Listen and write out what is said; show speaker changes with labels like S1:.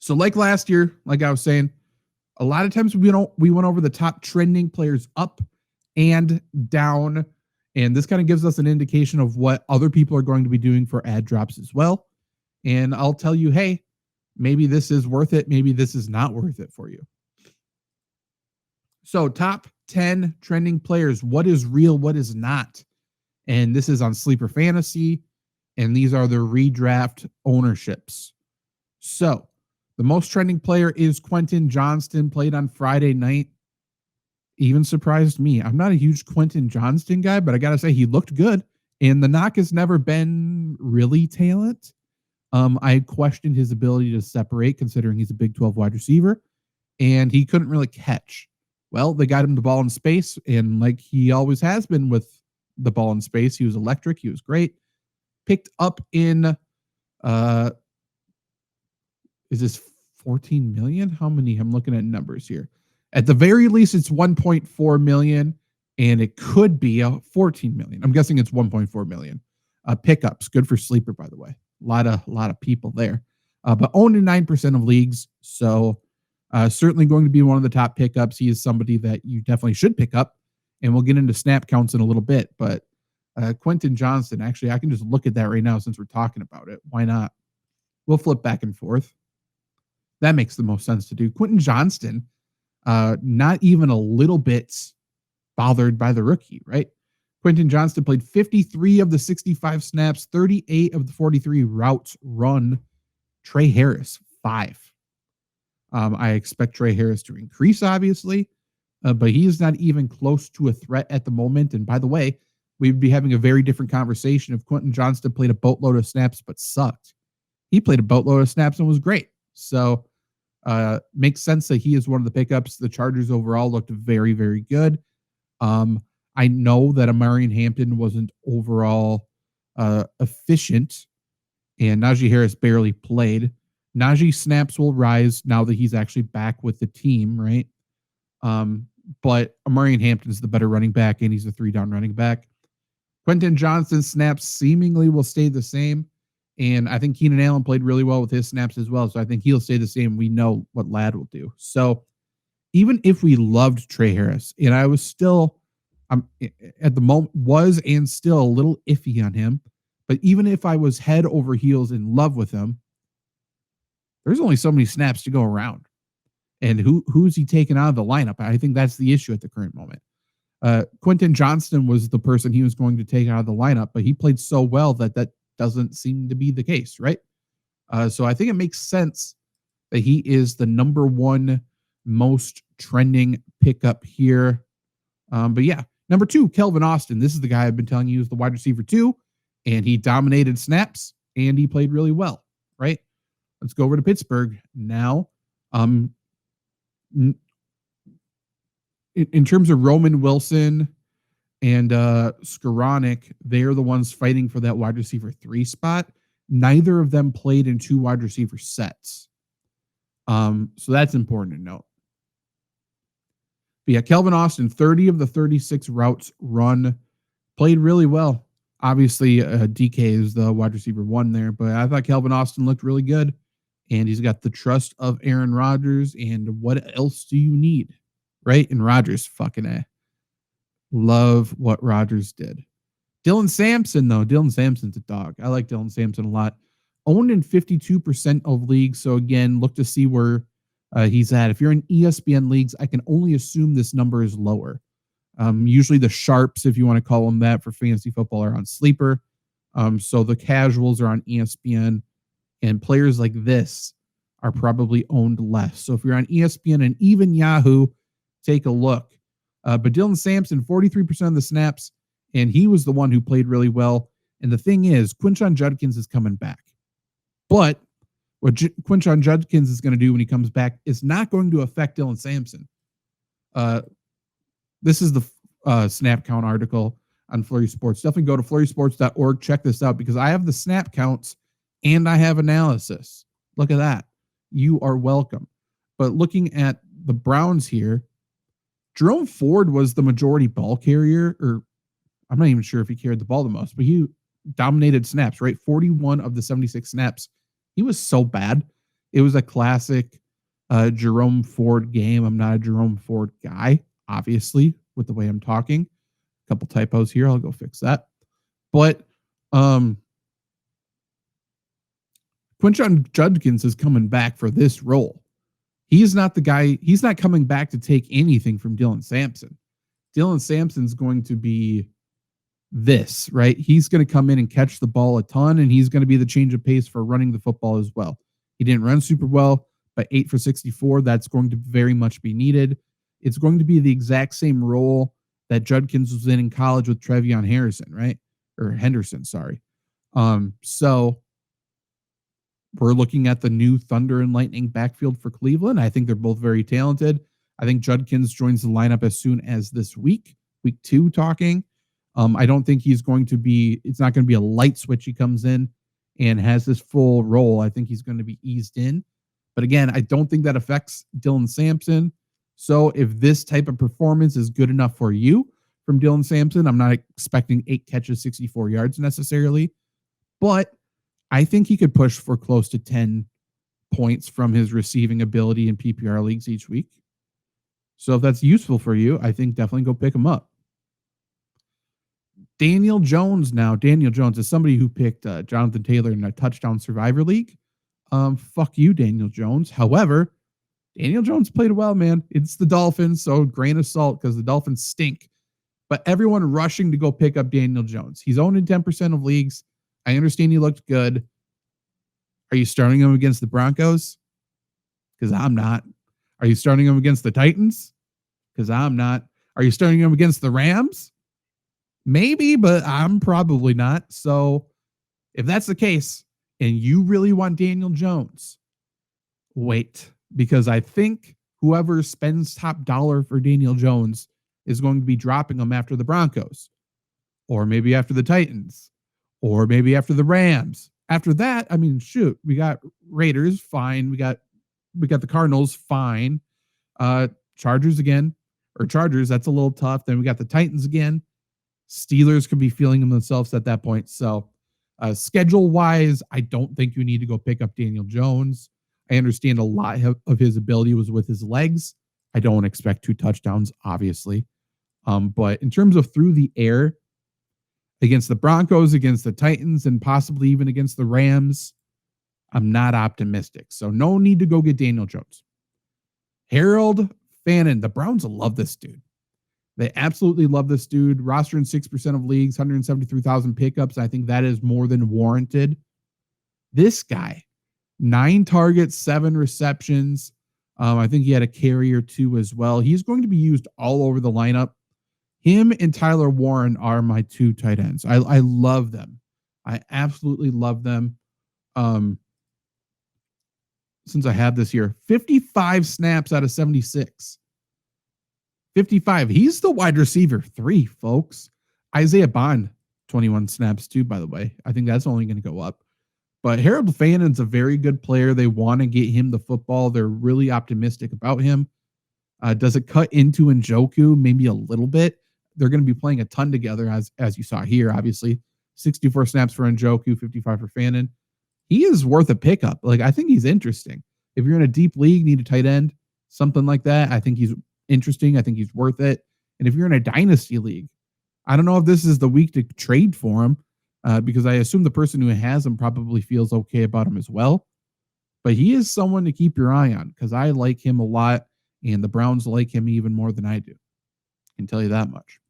S1: So like last year, like I was saying, a lot of times we went over the top trending players up and down. And this kind of gives us an indication of what other people are going to be doing for ad drops as well. And I'll tell you, hey, maybe this is worth it. Maybe this is not worth it for you. So top 10 trending players. What is real? What is not? And this is on Sleeper Fantasy. And these are the redraft ownerships. So the most trending player is Quentin Johnston, played on Friday night. Even surprised me. I'm not a huge Quentin Johnston guy, but I got to say he looked good. And the knock has never been really talent. I questioned his ability to separate considering he's a Big 12 wide receiver, and he couldn't really catch. Well, they got him the ball in space, and like he always has been with the ball in space, he was electric. He was great. Picked up in, is this 14 million? How many? I'm looking at numbers here. At the very least, it's 1.4 million, and it could be a 14 million. I'm guessing it's 1.4 million. Pickups, good for Sleeper, by the way. A lot of people there, but owned in 9% of leagues. So certainly going to be one of the top pickups. He is somebody that you definitely should pick up, and we'll get into snap counts in a little bit. But Quentin Johnston, actually, I can just look at that right now since we're talking about it. Why not? We'll flip back and forth. That makes the most sense to do. Quentin Johnston, not even a little bit bothered by the rookie, right? Quentin Johnston played 53 of the 65 snaps, 38 of the 43 routes run. Trey Harris, 5. I expect Trey Harris to increase, obviously, but he is not even close to a threat at the moment. And by the way, we'd be having a very different conversation if Quentin Johnston played a boatload of snaps but sucked. He played a boatload of snaps and was great. So makes sense that he is one of the pickups. The Chargers overall looked very, very good. I know that Amarian Hampton wasn't overall efficient, and Najee Harris barely played. Najee snaps will rise now that he's actually back with the team, right? But Amarian Hampton's the better running back, and he's a 3-down running back. Quentin Johnston's snaps seemingly will stay the same, and I think Keenan Allen played really well with his snaps as well, so I think he'll stay the same. We know what Ladd will do. So even if we loved Trey Harris, and I was still... I'm at the moment was and still a little iffy on him, but even if I was head over heels in love with him, there's only so many snaps to go around. And who's he taking out of the lineup? I think that's the issue at the current moment. Quentin Johnston was the person he was going to take out of the lineup, but he played so well that doesn't seem to be the case, right? So I think it makes sense that he is the number one most trending pickup here. But yeah. Number 2, Kelvin Austin. This is the guy I've been telling you is the wide receiver 2, and he dominated snaps, and he played really well, right? Let's go over to Pittsburgh now. In terms of Roman Wilson and Skoranek, they're the ones fighting for that wide receiver 3 spot. Neither of them played in 2 wide receiver sets. So that's important to note. But yeah, Kelvin Austin, 30 of the 36 routes run, played really well. Obviously, DK is the wide receiver 1 there, but I thought Kelvin Austin looked really good, and he's got the trust of Aaron Rodgers, and what else do you need, right? And Rodgers, fucking love what Rodgers did. Dylan Sampson, though. Dylan Sampson's a dog. I like Dylan Sampson a lot. Owned in 52% of leagues, so again, look to see where he's at. If you're in ESPN leagues, I can only assume this number is lower. Usually the sharps, if you want to call them that for fantasy football, are on Sleeper. So the casuals are on ESPN, and players like this are probably owned less. So if you're on ESPN and even Yahoo, take a look. But Dylan Sampson, 43% of the snaps, and he was the one who played really well. And the thing is, Quinshon Judkins is coming back. But what Quinshon Judkins is going to do when he comes back is not going to affect Dylan Sampson. This is the snap count article on Flurry Sports. Definitely go to flurrysports.org. Check this out because I have the snap counts and I have analysis. Look at that. You are welcome. But looking at the Browns here, Jerome Ford was the majority ball carrier, or I'm not even sure if he carried the ball the most, but he dominated snaps, right? 41 of the 76 snaps. He was so bad. It was a classic Jerome Ford game. I'm not a Jerome Ford guy, obviously, with the way I'm talking. A couple typos here. I'll go fix that. But Quentin Judkins is coming back for this role. He's not the guy. He's not coming back to take anything from Dylan Sampson. Dylan Sampson's going to be this, right? He's going to come in and catch the ball a ton, and he's going to be the change of pace for running the football as well. He didn't run super well, but 8 for 64, that's going to very much be needed. It's going to be the exact same role that Judkins was in college with Trevion Harrison, right? Or Henderson, sorry. So we're looking at the new Thunder and Lightning backfield for Cleveland. I think they're both very talented. I think Judkins joins the lineup as soon as this week 2 talking. I don't think he's going to be, it's not going to be a light switch. He comes in and has this full role. I think he's going to be eased in. But again, I don't think that affects Dylan Sampson. So if this type of performance is good enough for you from Dylan Sampson, I'm not expecting 8 catches, 64 yards necessarily, but I think he could push for close to 10 points from his receiving ability in PPR leagues each week. So if that's useful for you, I think definitely go pick him up. Daniel Jones now. Daniel Jones is somebody who picked Jonathan Taylor in a touchdown survivor league. Fuck you, Daniel Jones. However, Daniel Jones played well, man. It's the Dolphins, so grain of salt because the Dolphins stink. But everyone rushing to go pick up Daniel Jones. He's owned in 10% of leagues. I understand he looked good. Are you starting him against the Broncos? Because I'm not. Are you starting him against the Titans? Because I'm not. Are you starting him against the Rams? Maybe, but I'm probably not. So if that's the case and you really want Daniel Jones, wait, because I think whoever spends top dollar for Daniel Jones is going to be dropping him after the Broncos, or maybe after the Titans, or maybe after the Rams. After that, I mean, shoot, we got Raiders, fine. We got the Cardinals, fine. Chargers again, or Chargers, that's a little tough. Then we got the Titans again. Steelers could be feeling themselves at that point. So schedule-wise, I don't think you need to go pick up Daniel Jones. I understand a lot of his ability was with his legs. I don't expect 2 touchdowns, obviously. But in terms of through the air, against the Broncos, against the Titans, and possibly even against the Rams, I'm not optimistic. So no need to go get Daniel Jones. Harold Fannin, the Browns love this dude. They absolutely love this dude. Roster in 6% of leagues, 173,000 pickups. I think that is more than warranted. This guy, 9 targets, 7 receptions. I think he had a carry or 2 as well. He's going to be used all over the lineup. Him and Tyler Warren are my 2 tight ends. I love them. I absolutely love them. Since I have this year, 55 snaps out of 76. 55. He's the wide receiver 3, folks. Isaiah Bond, 21 snaps too, by the way. I think that's only going to go up. But Harold Fannin's a very good player. They want to get him the football. They're really optimistic about him. Does it cut into Njoku? Maybe a little bit. They're going to be playing a ton together, as you saw here, obviously. 64 snaps for Njoku, 55 for Fannin. He is worth a pickup. Like, I think he's interesting. If you're in a deep league, need a tight end, something like that, I think he's interesting. I think he's worth it. And if you're in a dynasty league, I don't know if this is the week to trade for him because I assume the person who has him probably feels okay about him as well. But he is someone to keep your eye on because I like him a lot and the Browns like him even more than I do. I can tell you that much.